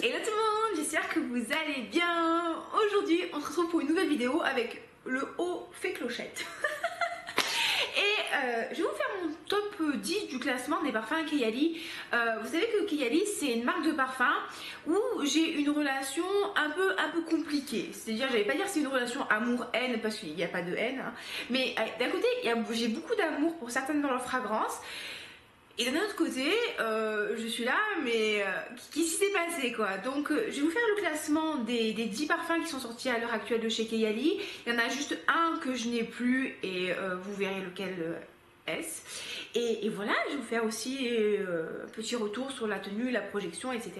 Hello tout le monde, j'espère que vous allez bien. Aujourd'hui on se retrouve pour une nouvelle vidéo avec le haut fait clochette. Et je vais vous faire mon top 10 du classement des parfums Kayali. Vous savez que Kayali c'est une marque de parfum où j'ai une relation un peu compliquée. C'est-à-dire, j'allais pas dire c'est une relation amour-haine parce qu'il n'y a pas de haine, hein. Mais d'un côté j'ai beaucoup d'amour pour certaines de leurs fragrances. Et d'un autre côté, je suis là, mais qu'est-ce qui s'est passé quoi? Donc je vais vous faire le classement des 10 parfums qui sont sortis à l'heure actuelle de chez Kayali. Il y en a juste un que je n'ai plus et vous verrez lequel est-ce. Et voilà, je vais vous faire aussi un petit retour sur la tenue, la projection, etc.,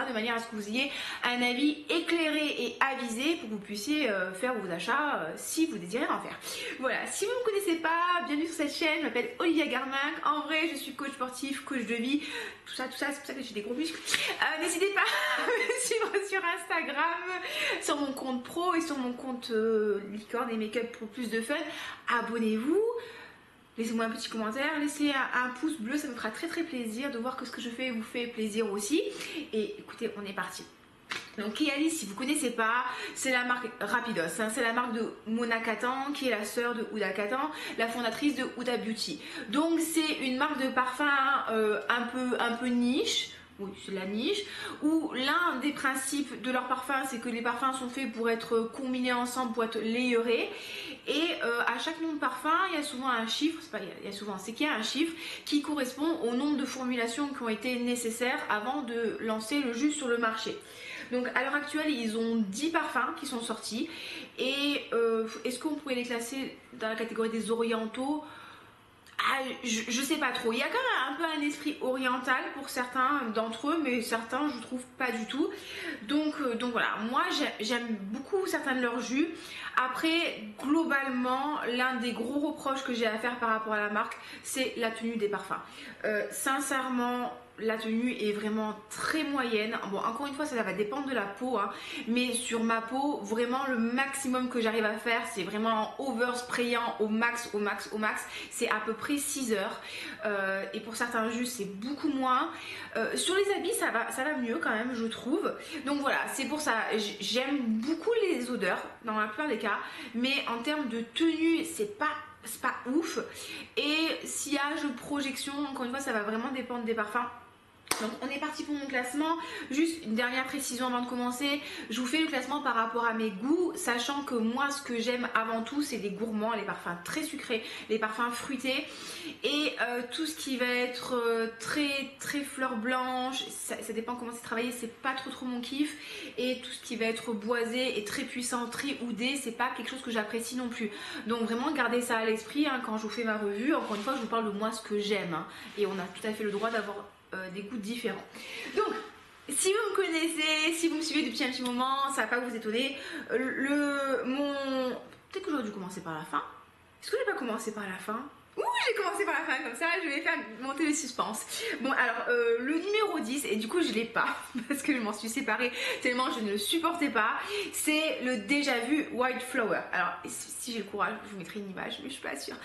de manière à ce que vous ayez un avis éclairé et avisé pour que vous puissiez faire vos achats si vous désirez en faire. Voilà, si vous ne me connaissez pas, bienvenue sur cette chaîne, je m'appelle Olivia Garminck. En vrai, je suis coach sportif, coach de vie, tout ça, c'est pour ça que j'ai des gros muscles. N'hésitez pas à me suivre sur Instagram, sur mon compte pro et sur mon compte licorne et make-up pour plus de fun. Abonnez-vous. Laissez-moi un petit commentaire, laissez un pouce bleu, ça me fera très plaisir de voir que ce que je fais vous fait plaisir aussi. Et écoutez, on est parti. Donc Kayali, si vous ne connaissez pas, c'est la marque Rapidos, hein, c'est la marque de Mona Kattan qui est la sœur de Huda Kattan, la fondatrice de Huda Beauty. Donc c'est une marque de parfum un peu niche. Oui, c'est la niche, où l'un des principes de leur parfum, c'est que les parfums sont faits pour être combinés ensemble, pour être layerés. Et à chaque nom de parfum, il y a souvent un chiffre, c'est qu'il y a un chiffre qui correspond au nombre de formulations qui ont été nécessaires avant de lancer le jus sur le marché. Donc à l'heure actuelle, ils ont 10 parfums qui sont sortis. Et est-ce qu'on pourrait les classer dans la catégorie des orientaux? Je sais pas trop, il y a quand même un peu un esprit oriental pour certains d'entre eux, mais certains je trouve pas du tout. Donc voilà, moi j'aime beaucoup certains de leurs jus. Après, globalement, l'un des gros reproches que j'ai à faire par rapport à la marque, c'est la tenue des parfums. Sincèrement, la tenue est vraiment très moyenne. Bon, encore une fois, ça va dépendre de la peau, hein, mais sur ma peau, vraiment le maximum que j'arrive à faire, c'est vraiment en oversprayant au max. C'est à peu près 6 heures. Et pour certains jus, c'est beaucoup moins. Sur les habits, ça va mieux quand même, je trouve. Donc voilà, c'est pour ça. J'aime beaucoup les odeurs, dans la plupart des cas, mais en termes de tenue, c'est pas ouf. Et sillage, projection, encore une fois, ça va vraiment dépendre des parfums. Donc on est parti pour mon classement. Juste une dernière précision avant de commencer, je vous fais le classement par rapport à mes goûts, sachant que moi ce que j'aime avant tout c'est les gourmands, les parfums très sucrés, les parfums fruités et tout ce qui va être très fleur blanche, ça dépend comment c'est travaillé, c'est pas trop mon kiff. Et tout ce qui va être boisé et très puissant, très oudé, c'est pas quelque chose que j'apprécie non plus. Donc vraiment gardez ça à l'esprit hein, quand je vous fais ma revue. Encore une fois je vous parle de moi ce que j'aime hein, et on a tout à fait le droit d'avoir des goûts différents. Donc si vous me connaissez, si vous me suivez depuis un petit moment, ça va pas vous étonner. Peut-être que j'aurais dû commencer par la fin. Est-ce que j'ai pas commencé par la fin? Ouh, j'ai commencé par la fin, comme ça je vais faire monter le suspense. Bon alors le numéro 10, et du coup je l'ai pas parce que je m'en suis séparée tellement je ne le supportais pas, c'est le déjà vu White Flower. Alors si j'ai le courage je vous mettrai une image mais je suis pas sûre.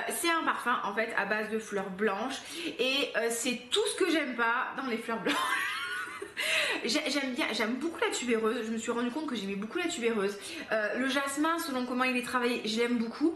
C'est un parfum en fait à base de fleurs blanches et c'est tout ce que j'aime pas dans les fleurs blanches. J'aime beaucoup la tubéreuse, je me suis rendu compte que j'aimais beaucoup la tubéreuse. Le jasmin, selon comment il est travaillé, je l'aime beaucoup.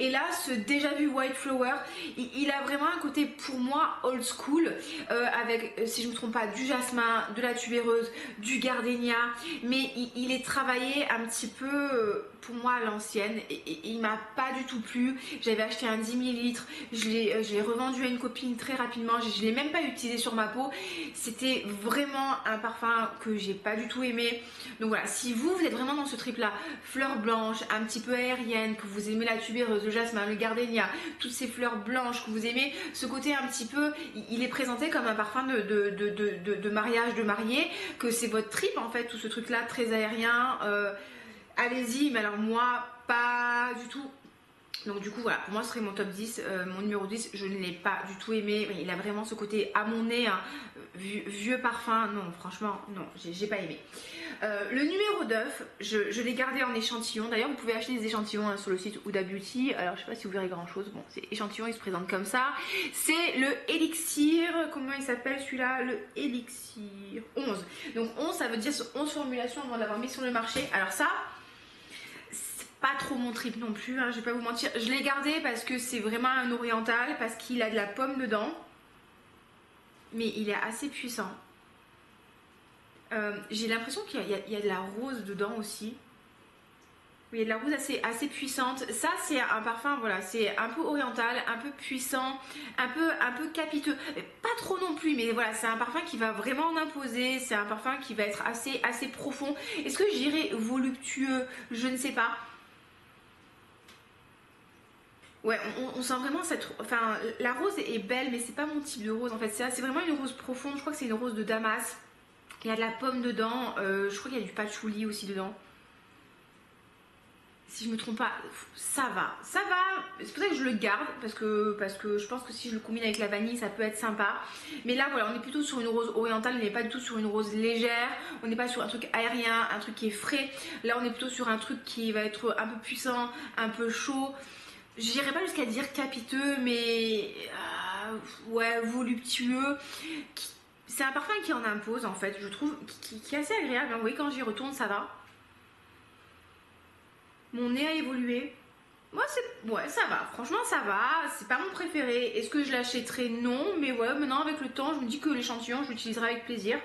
Et là, ce déjà vu White Flower, il a vraiment un côté pour moi old school, avec, si je ne me trompe pas, du jasmin, de la tubéreuse, du gardénia, mais il est travaillé un petit peu pour moi à l'ancienne et il m'a pas du tout plu. J'avais acheté un 10 ml, je l'ai revendu à une copine très rapidement, je l'ai même pas utilisé sur ma peau. C'était vraiment un parfum que j'ai pas du tout aimé. Donc voilà, si vous êtes vraiment dans ce trip là, fleurs blanches, un petit peu aérienne, que vous aimez la tubéreuse, le jasmin, le gardénia, toutes ces fleurs blanches que vous aimez, ce côté un petit peu, il est présenté comme un parfum de mariage, de mariée, que c'est votre trip en fait, tout ce truc là très aérien. Allez-y, mais alors moi pas du tout. Donc du coup voilà, pour moi ce serait mon top 10, mon numéro 10, je ne l'ai pas du tout aimé, il a vraiment ce côté à mon nez, hein, vieux parfum, non franchement non, j'ai pas aimé. Le numéro 9, je l'ai gardé en échantillon, d'ailleurs vous pouvez acheter des échantillons hein, sur le site Huda Beauty, alors je sais pas si vous verrez grand chose, bon c'est échantillon, il se présente comme ça, c'est le Elixir, comment il s'appelle celui-là, le Elixir 11, donc 11 ça veut dire 11 formulations avant de l'avoir mis sur le marché, alors ça pas trop mon trip non plus, hein, je vais pas vous mentir. Je l'ai gardé parce que c'est vraiment un oriental, parce qu'il a de la pomme dedans. Mais il est assez puissant. J'ai l'impression qu'il y a de la rose dedans aussi. Oui, il y a de la rose assez puissante. Ça, c'est un parfum, voilà, c'est un peu oriental, un peu puissant, un peu capiteux. Pas trop non plus, mais voilà, c'est un parfum qui va vraiment en imposer. C'est un parfum qui va être assez profond. Est-ce que je dirais voluptueux? Je ne sais pas. Ouais, on sent vraiment cette... Enfin, la rose est belle, mais c'est pas mon type de rose en fait. C'est vraiment une rose profonde. Je crois que c'est une rose de Damas. Il y a de la pomme dedans. Je crois qu'il y a du patchouli aussi dedans. Si je me trompe pas, ça va. Ça va. C'est pour ça que je le garde. Parce que je pense que si je le combine avec la vanille, ça peut être sympa. Mais là, voilà, on est plutôt sur une rose orientale. On n'est pas du tout sur une rose légère. On n'est pas sur un truc aérien, un truc qui est frais. Là, on est plutôt sur un truc qui va être un peu puissant, un peu chaud. J'irai pas jusqu'à dire capiteux, mais ouais, voluptueux. C'est un parfum qui en impose en fait, je trouve, qui est assez agréable. Vous voyez, quand j'y retourne, ça va. Mon nez a évolué. Moi, ouais, ça va. Franchement, ça va. C'est pas mon préféré. Est-ce que je l'achèterai? Non, mais ouais, maintenant avec le temps, je me dis que l'échantillon, je l'utiliserai avec plaisir.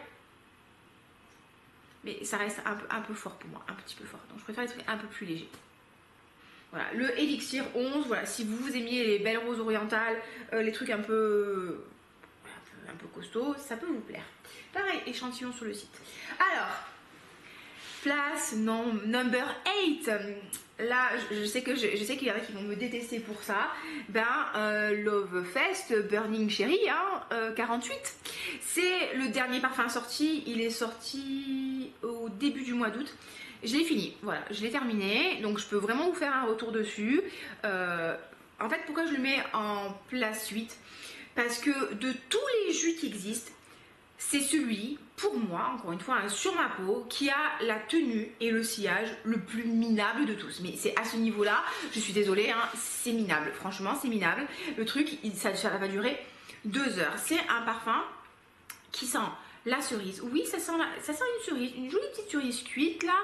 Mais ça reste un peu fort pour moi, un petit peu fort. Donc, je préfère les trucs un peu plus légers. Voilà, le Elixir 11, voilà, si vous aimiez les belles roses orientales, les trucs un peu costauds, ça peut vous plaire. Pareil, échantillon sur le site. Alors, place number 8. Là, je sais qu'il y en a qui vont me détester pour ça. Love Fest Burning Cherry, hein, 48. C'est le dernier parfum sorti. Il est sorti au début du mois d'août. Je l'ai fini, voilà, je l'ai terminé, donc je peux vraiment vous faire un retour dessus. En fait, pourquoi je le mets en place 8? Parce que de tous les jus qui existent, c'est celui, pour moi, encore une fois, hein, sur ma peau, qui a la tenue et le sillage le plus minable de tous. Mais c'est à ce niveau-là, je suis désolée, hein, c'est minable, franchement, c'est minable. Le truc, ça va durer 2 heures. C'est un parfum qui sent la cerise, oui, ça sent une cerise, une jolie petite cerise cuite là.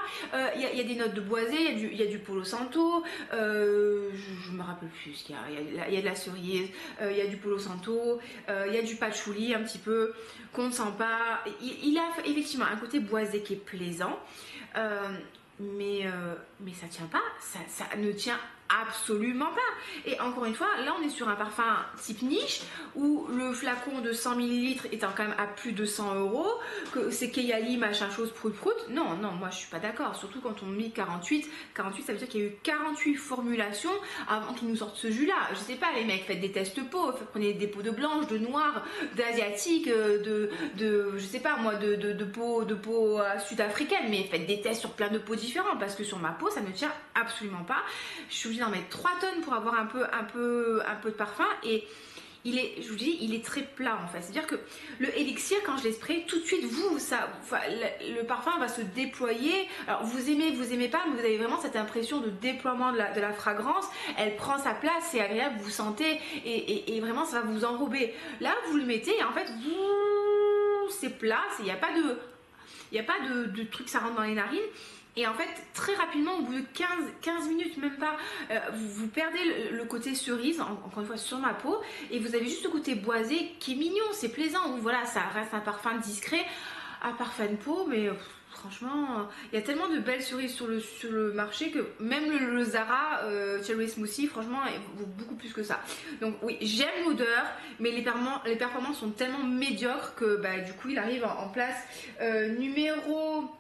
Il y a des notes de boisé, il y a du Palo Santo, je me rappelle plus ce qu'il y a. Il y a de la cerise, il y a du Palo Santo, il y a du patchouli un petit peu qu'on ne sent pas. Il a effectivement un côté boisé qui est plaisant, mais ça tient pas, ça ne tient absolument pas. Et encore une fois, là on est sur un parfum type niche où le flacon de 100 ml est quand même à plus de 100 €, que c'est Kayali machin chose prout prout. Non, moi je suis pas d'accord, surtout quand on met 48, ça veut dire qu'il y a eu 48 formulations avant qu'ils nous sortent ce jus là. Je sais pas les mecs, faites des tests peau, prenez des peaux de blanche, de noir, d'asiatique, de je sais pas moi, de peau sud-africaine, mais faites des tests sur plein de peaux différentes parce que sur ma peau ça ne tient absolument pas. Je suis obligée d'en mettre 3 tonnes pour avoir un peu de parfum et je vous dis, il est très plat en fait. C'est-à-dire que le Elixir, quand je l'ai spray, tout de suite, le parfum va se déployer. Alors vous aimez pas, mais vous avez vraiment cette impression de déploiement de la fragrance. Elle prend sa place, c'est agréable, vous sentez et vraiment ça va vous enrober. Là, vous le mettez et en fait, c'est plat, il n'y a pas de truc, ça rentre dans les narines. Et en fait, très rapidement, au bout de 15 minutes, même pas, vous perdez le côté cerise, encore une fois, sur ma peau. Et vous avez juste le côté boisé qui est mignon, c'est plaisant. Voilà, ça reste un parfum discret, un parfum de peau, mais franchement, il y a tellement de belles cerises sur le marché que même le Zara Cherry Smoothie, franchement, vaut beaucoup plus que ça. Donc oui, j'aime l'odeur, mais les performances sont tellement médiocres que du coup, il arrive en place numéro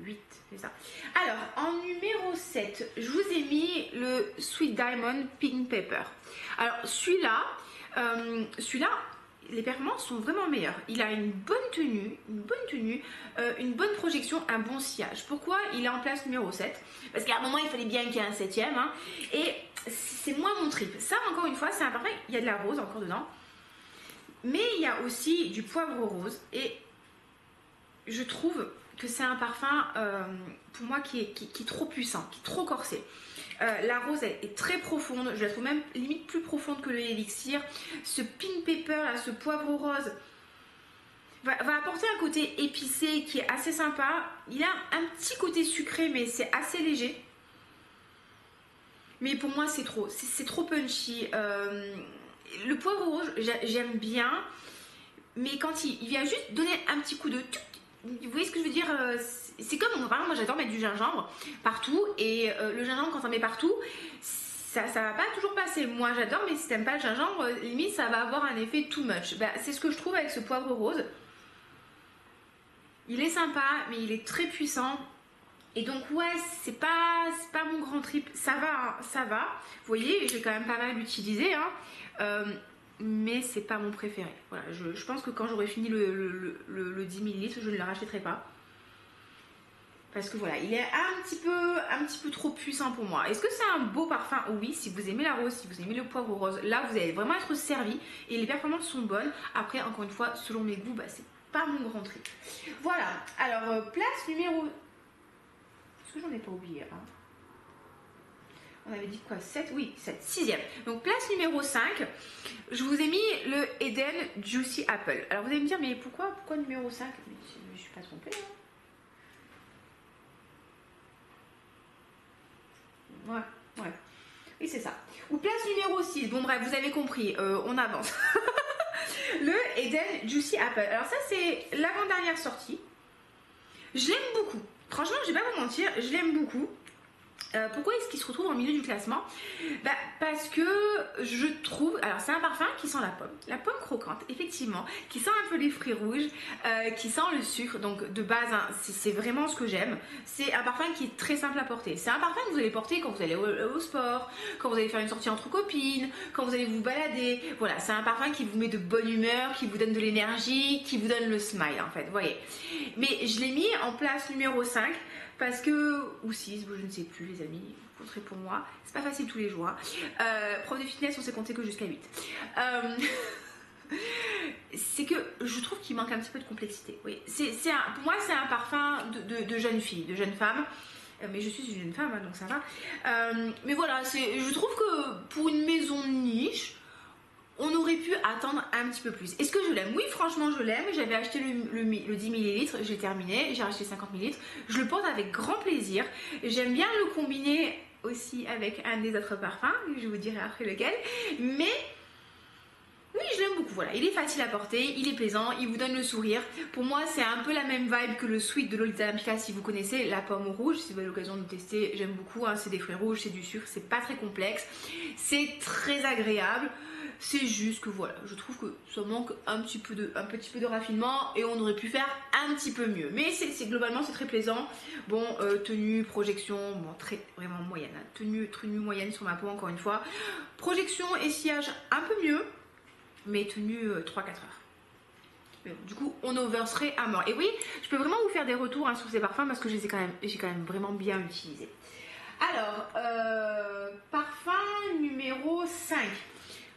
8, c'est ça. Alors, en numéro 7, je vous ai mis le Sweet Diamond Pink Pepper. Alors, celui-là, les performances sont vraiment meilleures. Il a une bonne tenue, une bonne projection, un bon sillage. Pourquoi il est en place numéro 7? Parce qu'à un moment, il fallait bien qu'il y ait un 7e. Hein, et c'est moins mon trip. Ça, encore une fois, c'est un parfum. Il y a de la rose encore dedans. Mais il y a aussi du poivre rose. Et je trouve que c'est un parfum, pour moi, qui est trop puissant, qui est trop corsé. La rose est très profonde, je la trouve même limite plus profonde que le élixir. Ce pink pepper, là, ce poivre rose, va apporter un côté épicé qui est assez sympa. Il a un petit côté sucré, mais c'est assez léger. Mais pour moi, c'est trop punchy. Le poivre rose, j'aime bien, mais quand il vient juste donner un petit coup de... Vous voyez ce que je veux dire? C'est comme, par exemple, moi j'adore mettre du gingembre partout, et le gingembre, quand on met partout, ça va pas toujours passer. Moi j'adore, mais si t'aimes pas le gingembre, limite ça va avoir un effet too much. Bah, c'est ce que je trouve avec ce poivre rose. Il est sympa, mais il est très puissant. Et donc ouais, c'est pas mon grand trip. Ça va, hein, ça va. Vous voyez, j'ai quand même pas mal utilisé. Hein. Mais c'est pas mon préféré. Voilà, je pense que quand j'aurai fini le 10 ml, je ne le rachèterai pas. Parce que voilà, il est un petit peu trop puissant pour moi. Est-ce que c'est un beau parfum? Oui, si vous aimez la rose, si vous aimez le poivre rose, là vous allez vraiment être servi. Et les performances sont bonnes. Après, encore une fois, selon mes goûts, bah, c'est pas mon grand trip. Voilà, alors place numéro... Est-ce que j'en ai pas oublié hein? On avait dit quoi? 7? Oui, 7. 6e. Donc place numéro 5, je vous ai mis le Eden Juicy Apple. Alors vous allez me dire, mais pourquoi numéro 5? Mais je ne suis pas trompée. Hein. Ouais. Oui, c'est ça. Ou place numéro 6. Bon bref, vous avez compris, on avance. Le Eden Juicy Apple. Alors ça, c'est l'avant-dernière sortie. Je l'aime beaucoup. Franchement, je vais pas vous mentir, je l'aime beaucoup. Pourquoi est-ce qu'il se retrouve en milieu du classement? Bah, parce que je trouve, alors c'est un parfum qui sent la pomme croquante, effectivement, qui sent un peu les fruits rouges, qui sent le sucre, donc de base, hein, c'est vraiment ce que j'aime. C'est un parfum qui est très simple à porter. C'est un parfum que vous allez porter quand vous allez au sport, quand vous allez faire une sortie entre copines, quand vous allez vous balader. Voilà, c'est un parfum qui vous met de bonne humeur, qui vous donne de l'énergie, qui vous donne le smile en fait, vous voyez. Mais je l'ai mis en place numéro 5. Parce que, ou 6, je ne sais plus les amis, vous compterez pour moi, c'est pas facile tous les jours. Hein. Prof de fitness, on sait compter que jusqu'à 8. C'est que je trouve qu'il manque un petit peu de complexité. Oui. Pour moi, c'est un parfum de jeune fille, de jeune femme. Mais je suis une jeune femme, hein, donc ça va. Mais voilà, je trouve que pour une maison de niche, on aurait pu attendre un petit peu plus. Est-ce que je l'aime? Oui, franchement, je l'aime. J'avais acheté le 10 ml, j'ai terminé. J'ai racheté 50 ml. Je le porte avec grand plaisir. J'aime bien le combiner aussi avec un des autres parfums. Je vous dirai après lequel. Mais oui, je l'aime beaucoup. Voilà, il est facile à porter, il est plaisant, il vous donne le sourire. Pour moi, c'est un peu la même vibe que le Sweet de Lolita Lempicka, si vous connaissez, la pomme rouge. Si vous avez l'occasion de tester, j'aime beaucoup. Hein, c'est des fruits rouges, c'est du sucre, c'est pas très complexe. C'est très agréable. C'est juste que voilà, je trouve que ça manque un petit peu de raffinement et on aurait pu faire un petit peu mieux. Mais globalement c'est très plaisant. Bon, tenue, projection, bon, vraiment moyenne. Hein. Tenue moyenne sur ma peau encore une fois. Projection et sillage un peu mieux, mais tenue 3-4 heures. Mais bon, du coup, on overserait à mort. Et oui, je peux vraiment vous faire des retours hein, sur ces parfums parce que j'ai quand même vraiment bien utilisé. Alors, parfum numéro 5.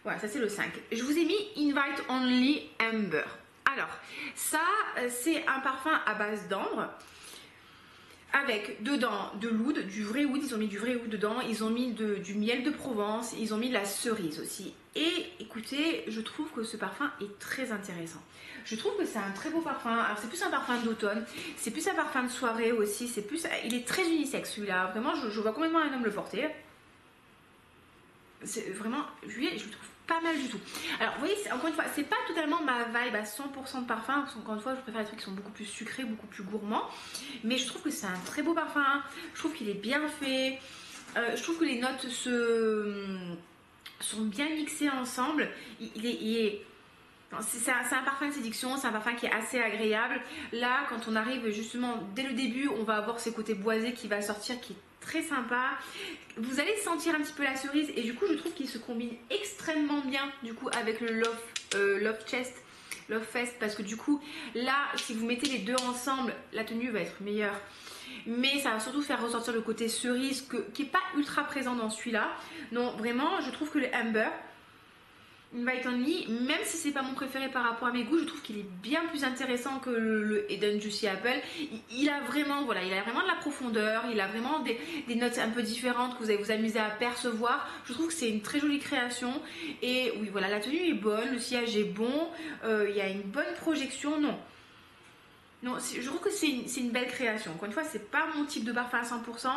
Voilà, ça c'est le 5. Je vous ai mis Invite Only Amber. Alors, ça, c'est un parfum à base d'ambre. Avec dedans de l'oud, du vrai oud, ils ont mis du vrai oud dedans, ils ont mis du miel de Provence, ils ont mis de la cerise aussi. Et écoutez, je trouve que ce parfum est très intéressant. Je trouve que c'est un très beau parfum. Alors c'est plus un parfum d'automne, c'est plus un parfum de soirée aussi, il est très unisexe celui-là. Vraiment, je vois complètement un homme le porter. C'est vraiment, je le trouve pas mal du tout. Alors vous voyez, encore une fois, c'est pas totalement ma vibe à 100% de parfum, parce qu'encore une fois je préfère les trucs qui sont beaucoup plus sucrés, beaucoup plus gourmands, mais je trouve que c'est un très beau parfum, je trouve qu'il est bien fait, je trouve que les notes sont bien mixées ensemble, il est C'est un parfum de séduction, c'est un parfum qui est assez agréable. Là, quand on arrive justement dès le début, on va avoir ce côté boisé qui va sortir, qui est très sympa. Vous allez sentir un petit peu la cerise et du coup, je trouve qu'il se combine extrêmement bien du coup avec le Love Fest, parce que du coup, là, si vous mettez les deux ensemble, la tenue va être meilleure. Mais ça va surtout faire ressortir le côté cerise qui n'est pas ultra présent dans celui-là. Non, vraiment, je trouve que le Amber Invite Only, même si c'est pas mon préféré par rapport à mes goûts, je trouve qu'il est bien plus intéressant que le Eden Juicy Apple. Il a vraiment, voilà, il a vraiment de la profondeur, il a vraiment des notes un peu différentes que vous allez vous amuser à percevoir. Je trouve que c'est une très jolie création. Et oui, voilà, la tenue est bonne, le sillage est bon, il y a une bonne projection, non. Non, je trouve que c'est une belle création. Encore une fois, c'est pas mon type de parfum à 100%,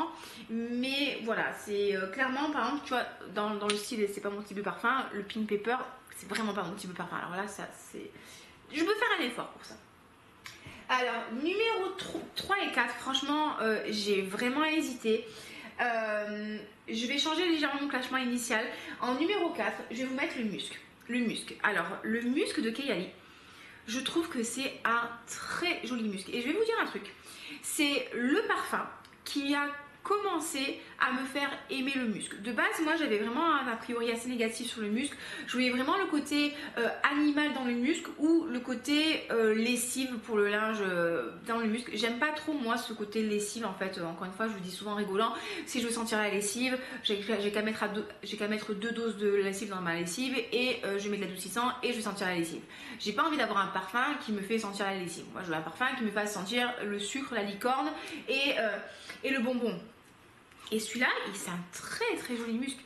mais voilà, c'est clairement, par exemple, tu vois, dans le style, c'est pas mon type de parfum, le Pink Pepper, c'est vraiment pas mon type de parfum. Alors là, ça, c'est. Je peux faire un effort pour ça. Alors, numéro 3 et 4, franchement, j'ai vraiment hésité. Je vais changer légèrement mon classement initial. En numéro 4, je vais vous mettre le musc. Le musc. Alors, le musc de Kayali. Je trouve que c'est un très joli musc. Et je vais vous dire un truc. C'est le parfum qui a commencé à me faire aimer le musc. De base, moi, j'avais vraiment un a priori assez négatif sur le musc. Je voyais vraiment le côté animal dans le musc ou le côté lessive pour le linge dans le musc. J'aime pas trop, moi, ce côté lessive, en fait. Encore une fois, je vous dis souvent en rigolant, si je veux sentir la lessive, j'ai qu'à mettre 2 doses de lessive dans ma lessive et je mets de l'adoucissant et je vais sentir la lessive. J'ai pas envie d'avoir un parfum qui me fait sentir la lessive. Moi, je veux un parfum qui me fasse sentir le sucre, la licorne et le bonbon. Et celui-là, c'est un très très joli musc.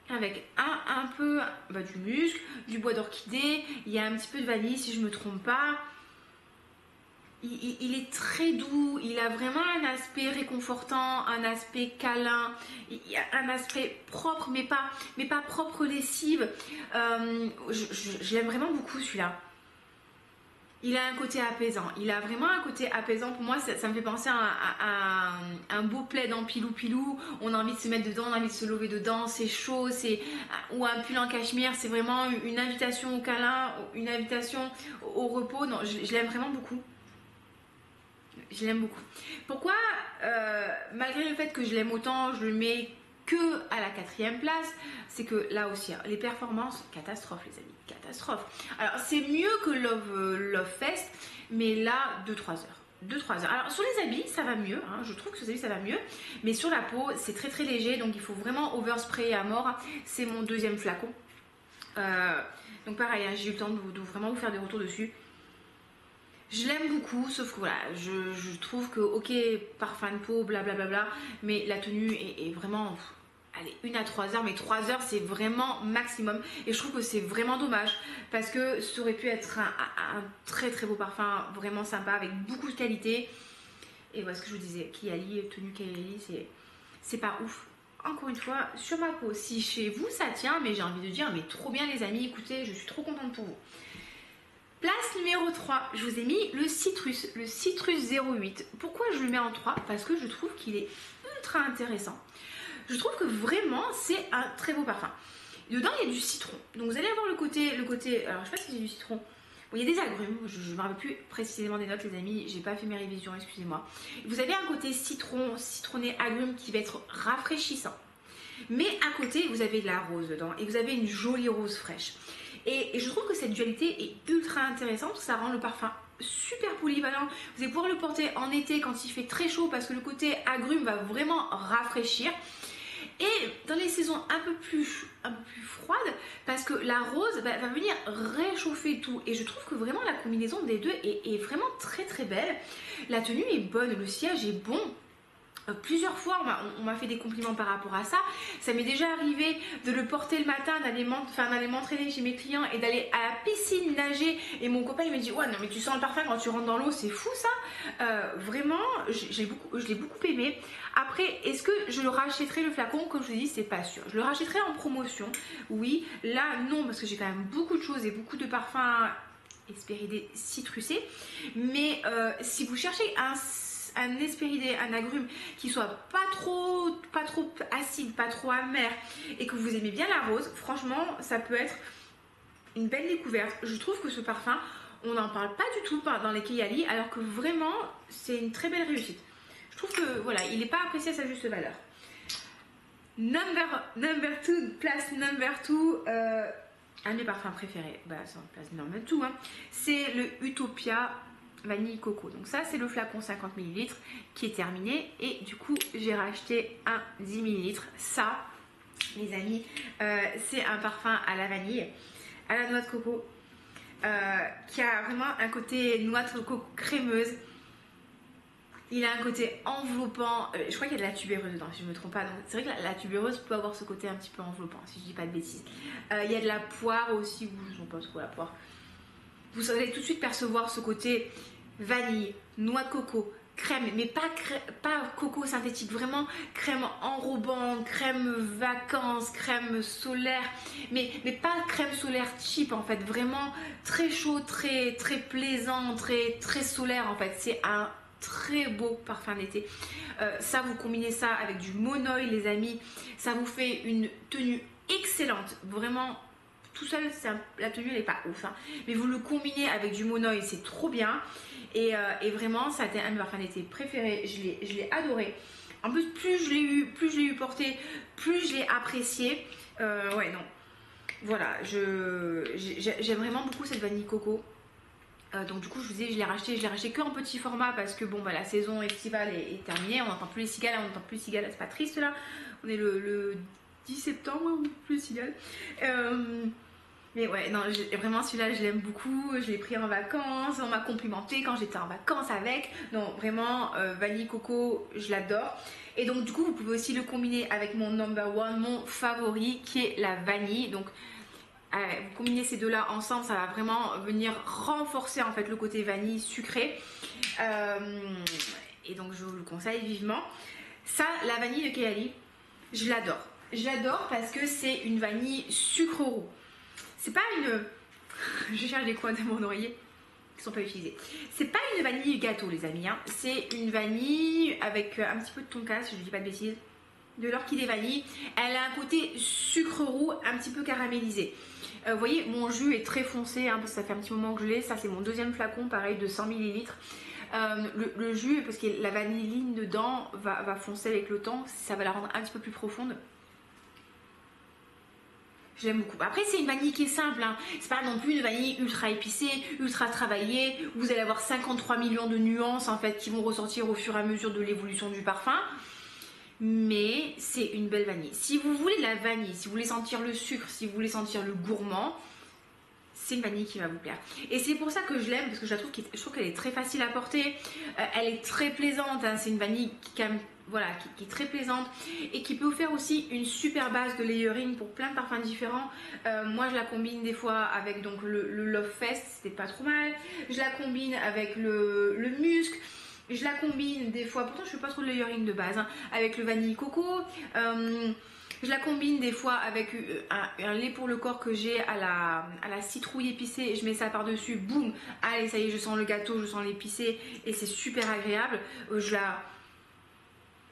Avec un peu du musc, du bois d'orchidée, il y a un petit peu de vanille si je ne me trompe pas. Il est très doux, il a vraiment un aspect réconfortant, un aspect câlin, il y a un aspect propre mais pas propre lessive. Je l'aime vraiment beaucoup celui-là. Il a un côté apaisant, il a vraiment un côté apaisant. Pour moi, ça me fait penser à un beau plaid en pilou-pilou. On a envie de se mettre dedans, on a envie de se lever dedans, c'est chaud, ou un pull en cachemire. C'est vraiment une invitation au câlin, une invitation au repos. Non, je l'aime vraiment beaucoup. Je l'aime beaucoup. Pourquoi, malgré le fait que je l'aime autant, je le mets que à la 4e place, c'est que là aussi, les performances, catastrophe les amis, catastrophe. Alors c'est mieux que Love Fest, mais là 2-3 heures. 2-3 heures. Alors sur les habits ça va mieux, hein, je trouve que sur les habits ça va mieux, mais sur la peau c'est très très léger, donc il faut vraiment overspray à mort. C'est mon 2e flacon. Donc pareil, hein, j'ai eu le temps de vraiment vous faire des retours dessus. Je l'aime beaucoup, sauf que voilà, je trouve que ok, parfum de peau, blablabla, mais la tenue est vraiment, allez, 1 à 3 heures, mais 3 heures c'est vraiment maximum. Et je trouve que c'est vraiment dommage, parce que ça aurait pu être un très très beau parfum, vraiment sympa, avec beaucoup de qualité. Et voilà ce que je vous disais, Kayali, tenue Kayali, c'est pas ouf. Encore une fois, sur ma peau, si chez vous ça tient, mais j'ai envie de dire, mais trop bien les amis, écoutez, je suis trop contente pour vous. Place numéro 3, je vous ai mis le Citrus 08. Pourquoi je le mets en 3? Parce que je trouve qu'il est ultra intéressant. Je trouve que vraiment c'est un très beau parfum. Dedans il y a du citron. Donc vous allez avoir le côté, alors je sais pas si c'est du citron. Bon, il y a des agrumes, je ne me rappelle plus précisément des notes les amis, j'ai pas fait mes révisions, excusez-moi. Vous avez un côté citronné agrume qui va être rafraîchissant. Mais à côté vous avez de la rose dedans et vous avez une jolie rose fraîche. Et je trouve que cette dualité est ultra intéressante, ça rend le parfum super polyvalent. Vous allez pouvoir le porter en été quand il fait très chaud parce que le côté agrume va vraiment rafraîchir. Et dans les saisons un peu plus froides, parce que la rose va venir réchauffer tout. Et je trouve que vraiment la combinaison des deux est vraiment très très belle. La tenue est bonne, le sillage est bon. Plusieurs fois on m'a fait des compliments par rapport à ça. Ça m'est déjà arrivé de le porter le matin, d'aller m'entraîner chez mes clients et d'aller à la piscine nager, et mon copain il me dit ouais non mais tu sens le parfum quand tu rentres dans l'eau, c'est fou ça. Vraiment je l'ai beaucoup aimé. Après est-ce que je le rachèterai le flacon? Comme je vous dis, c'est pas sûr. Je le rachèterai en promotion, oui. Là non, parce que j'ai quand même beaucoup de choses et beaucoup de parfums Hespéridés citrusés. Mais si vous cherchez un Hespéridé, un agrume qui soit pas trop acide, pas trop amer, et que vous aimez bien la rose, franchement ça peut être une belle découverte. Je trouve que ce parfum, on n'en parle pas du tout dans les Kayali, alors que vraiment, c'est une très belle réussite. Je trouve que voilà, il n'est pas apprécié à sa juste valeur. Number 2, place number 2, un de mes parfums préférés, bah c'est en place number 2, hein. C'est le Utopia Vanille Coco. Donc ça, c'est le flacon 50 ml qui est terminé. Et du coup, j'ai racheté un 10 ml. Ça, les amis, c'est un parfum à la vanille, à la noix de coco, qui a vraiment un côté noix de coco crémeuse. Il a un côté enveloppant, je crois qu'il y a de la tubéreuse dedans si je ne me trompe pas, donc c'est vrai que la tubéreuse peut avoir ce côté un petit peu enveloppant si je dis pas de bêtises. Il y a de la poire aussi, je ne sais pas trop la poire. Vous allez tout de suite percevoir ce côté vanille, noix de coco, crème, mais pas coco synthétique, vraiment crème enrobante, crème vacances, crème solaire, mais pas crème solaire cheap en fait, vraiment très chaud, très plaisant, très solaire en fait. C'est un très beau parfum d'été. Ça, vous combinez ça avec du monoïl les amis, ça vous fait une tenue excellente, vraiment. Tout seul, la tenue elle n'est pas ouf, hein. Mais vous le combinez avec du monoïl, c'est trop bien. Et vraiment, ça a été un de mes parfums d'été préférés. Je l'ai adoré. En plus, plus je l'ai eu porté, plus je l'ai apprécié. Ouais, non. Voilà, j'aime vraiment beaucoup cette vanille coco. Donc du coup, je vous dis, je l'ai racheté que en petit format parce que bon, bah, la saison estivale est terminée. On n'entend plus les cigales, c'est pas triste là. On est le 10 septembre, on n'entend plus les cigales. Mais ouais, non, vraiment celui-là, je l'aime beaucoup. Je l'ai pris en vacances, on m'a complimenté quand j'étais en vacances avec. Non, vraiment, vanille coco, je l'adore. Et donc du coup, vous pouvez aussi le combiner avec mon number one, mon favori, qui est la vanille. Donc vous combinez ces deux-là ensemble, ça va vraiment venir renforcer en fait le côté vanille sucré. Et donc je vous le conseille vivement. Ça, la vanille de Kayali, je l'adore. Je l'adore parce que c'est une vanille sucre roux. C'est pas une... Je cherche des coins de mon oreiller qui sont pas utilisés. C'est pas une vanille gâteau les amis, hein. C'est une vanille avec un petit peu de tonka, si je ne dis pas de bêtises, de l'orchidée vanille. Elle a un côté sucre roux un petit peu caramélisé. Vous voyez, mon jus est très foncé, hein, parce que ça fait un petit moment que je l'ai. Ça, c'est mon deuxième flacon, pareil, de 100 ml. Le jus, parce que la vanilline dedans va foncer avec le temps, ça va la rendre un petit peu plus profonde. Je l'aime beaucoup. Après, c'est une vanille qui est simple, hein. C'est pas non plus une vanille ultra épicée, ultra travaillée. Vous allez avoir 53 millions de nuances en fait qui vont ressortir au fur et à mesure de l'évolution du parfum. Mais c'est une belle vanille. Si vous voulez de la vanille, si vous voulez sentir le sucre, si vous voulez sentir le gourmand, c'est une vanille qui va vous plaire. Et c'est pour ça que je l'aime, parce que je trouve qu'elle est très facile à porter. Elle est très plaisante, hein. C'est une vanille qui voilà, qui est très plaisante et qui peut vous faire aussi une super base de layering pour plein de parfums différents. Moi je la combine des fois avec donc le Love Fest, c'était pas trop mal. Je la combine avec le musc. Je la combine des fois, pourtant je fais pas trop de layering de base, hein, avec le vanille coco. Je la combine des fois avec un lait pour le corps que j'ai à la citrouille épicée et je mets ça par dessus, boum, allez ça y est, je sens le gâteau, je sens l'épicé et c'est super agréable.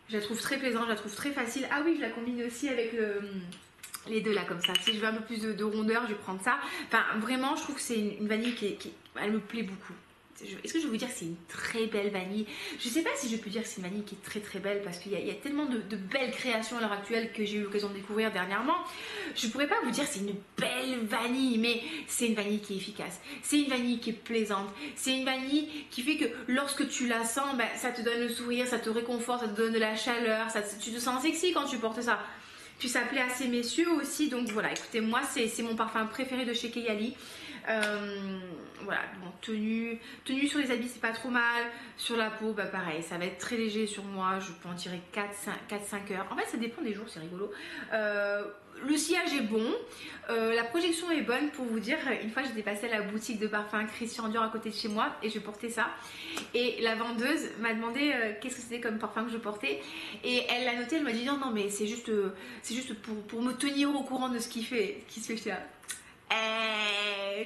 Je la trouve très plaisante, je la trouve très facile. Ah oui, je la combine aussi avec les deux là comme ça. Si je veux un peu plus de rondeur, je vais prendre ça. Enfin vraiment, je trouve que c'est une vanille qui elle me plaît beaucoup. Est-ce que je vais vous dire que c'est une très belle vanille? Je sais pas si je peux dire que c'est une vanille qui est très belle parce qu'il y a tellement de belles créations à l'heure actuelle que j'ai eu l'occasion de découvrir dernièrement. Je pourrais pas vous dire que c'est une belle vanille, mais c'est une vanille qui est efficace. C'est une vanille qui est plaisante. C'est une vanille qui fait que lorsque tu la sens, ben, ça te donne le sourire, ça te réconforte, ça te donne de la chaleur, tu te sens sexy quand tu portes ça. Puis ça plaît à ces messieurs aussi, donc voilà, écoutez, moi c'est mon parfum préféré de chez Kayali. Voilà, bon, tenue sur les habits c'est pas trop mal, sur la peau bah pareil, ça va être très léger sur moi, je peux en tirer 4-5 heures, en fait ça dépend des jours, c'est rigolo. Le sillage est bon, la projection est bonne. Pour vous dire, une fois j'étais passée à la boutique de parfum Christian Dior à côté de chez moi et je portais ça et la vendeuse m'a demandé qu'est-ce que c'était comme parfum que je portais et elle l'a noté, elle m'a dit non mais c'est juste pour me tenir au courant de ce qui se fait chez là.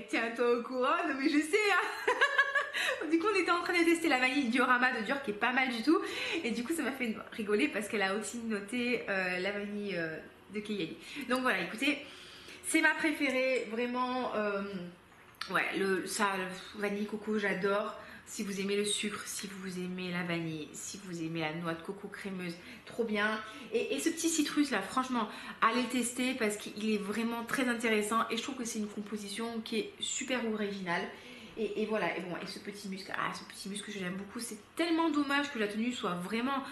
Tiens-toi au courant, non mais je sais hein. Du coup on était en train de tester la vanille Diorama de Dior qui est pas mal du tout et du coup ça m'a fait rigoler parce qu'elle a aussi noté la vanille de Kayali. Donc voilà, écoutez, C'est ma préférée, vraiment. Ouais, le vanille coco, j'adore. Si vous aimez le sucre, si vous aimez la vanille, si vous aimez la noix de coco crémeuse, trop bien. Et ce petit citrus là, franchement, allez le tester parce qu'il est vraiment très intéressant et je trouve que c'est une composition qui est super originale. Et voilà, et bon, et ce petit muscle que j'aime beaucoup, c'est tellement dommage que la tenue soit vraiment,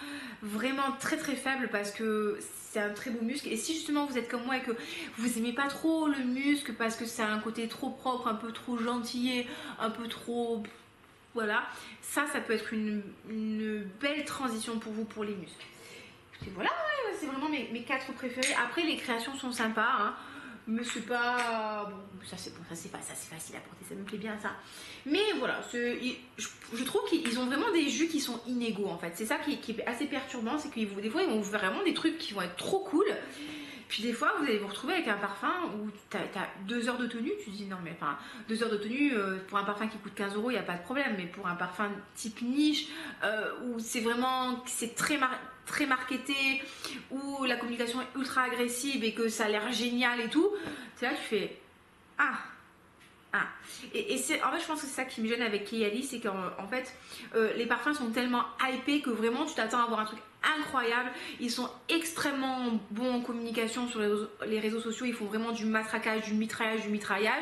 vraiment très très faible parce que c'est un très beau muscle. Et si justement vous êtes comme moi et que vous aimez pas trop le muscle parce que c'est un côté trop propre, un peu trop gentil, un peu trop... Voilà, ça peut être une belle transition pour vous pour les muscles. Et voilà, ouais, c'est vraiment mes 4 préférés. Après, les créations sont sympas, hein, mais c'est pas... Bon, ça c'est facile à porter, ça me plaît bien ça. Mais voilà, je trouve qu'ils ont vraiment des jus qui sont inégaux en fait. C'est ça qui est assez perturbant, c'est que des fois ils vont vous faire vraiment des trucs qui vont être trop cool. Puis des fois, vous allez vous retrouver avec un parfum où tu as 2 heures de tenue. Tu te dis non, mais enfin, 2 heures de tenue pour un parfum qui coûte 15 €, il n'y a pas de problème. Mais pour un parfum type niche, où c'est très marketé, où la communication est ultra agressive et que ça a l'air génial et tout, c'est là que tu fais ah. Ah. Et en fait je pense que c'est ça qui me gêne avec Kayali, c'est qu'en fait les parfums sont tellement hypés que vraiment tu t'attends à avoir un truc incroyable. Ils sont extrêmement bons en communication sur les réseaux sociaux, ils font vraiment du matraquage, du mitraillage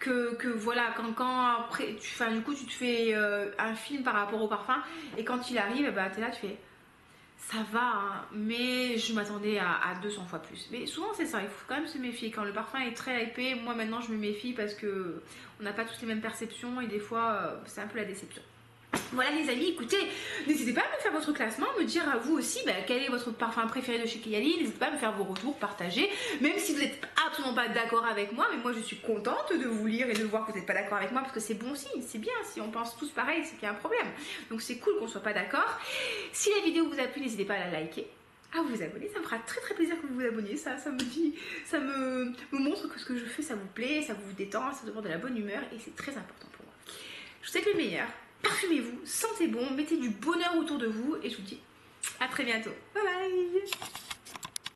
que voilà, quand après du coup tu te fais un film par rapport au parfum et quand il arrive, bah, t'es là, tu fais ça va, hein, mais je m'attendais à 200 fois plus. Mais souvent c'est ça, il faut quand même se méfier. Quand le parfum est très hypé, moi maintenant je me méfie parce que on n'a pas tous les mêmes perceptions et des fois c'est un peu la déception. Voilà les amis, écoutez, n'hésitez pas à me faire votre classement, me dire à vous aussi quel est votre parfum préféré de chez Kayali. N'hésitez pas à me faire vos retours, partager, même si vous n'êtes absolument pas d'accord avec moi, mais moi je suis contente de vous lire et de voir que vous n'êtes pas d'accord avec moi parce que c'est bon signe, c'est bien, si on pense tous pareil, c'est qu'il y a un problème. Donc c'est cool qu'on soit pas d'accord. Si la vidéo vous a plu, n'hésitez pas à la liker, à vous abonner, ça me fera très très plaisir que vous vous abonniez, ça me montre que ce que je fais ça vous plaît, ça vous détend, ça vous donne de la bonne humeur et c'est très important pour moi. Je vous souhaite le meilleur. Parfumez-vous, sentez bon, mettez du bonheur autour de vous et je vous dis à très bientôt. Bye bye.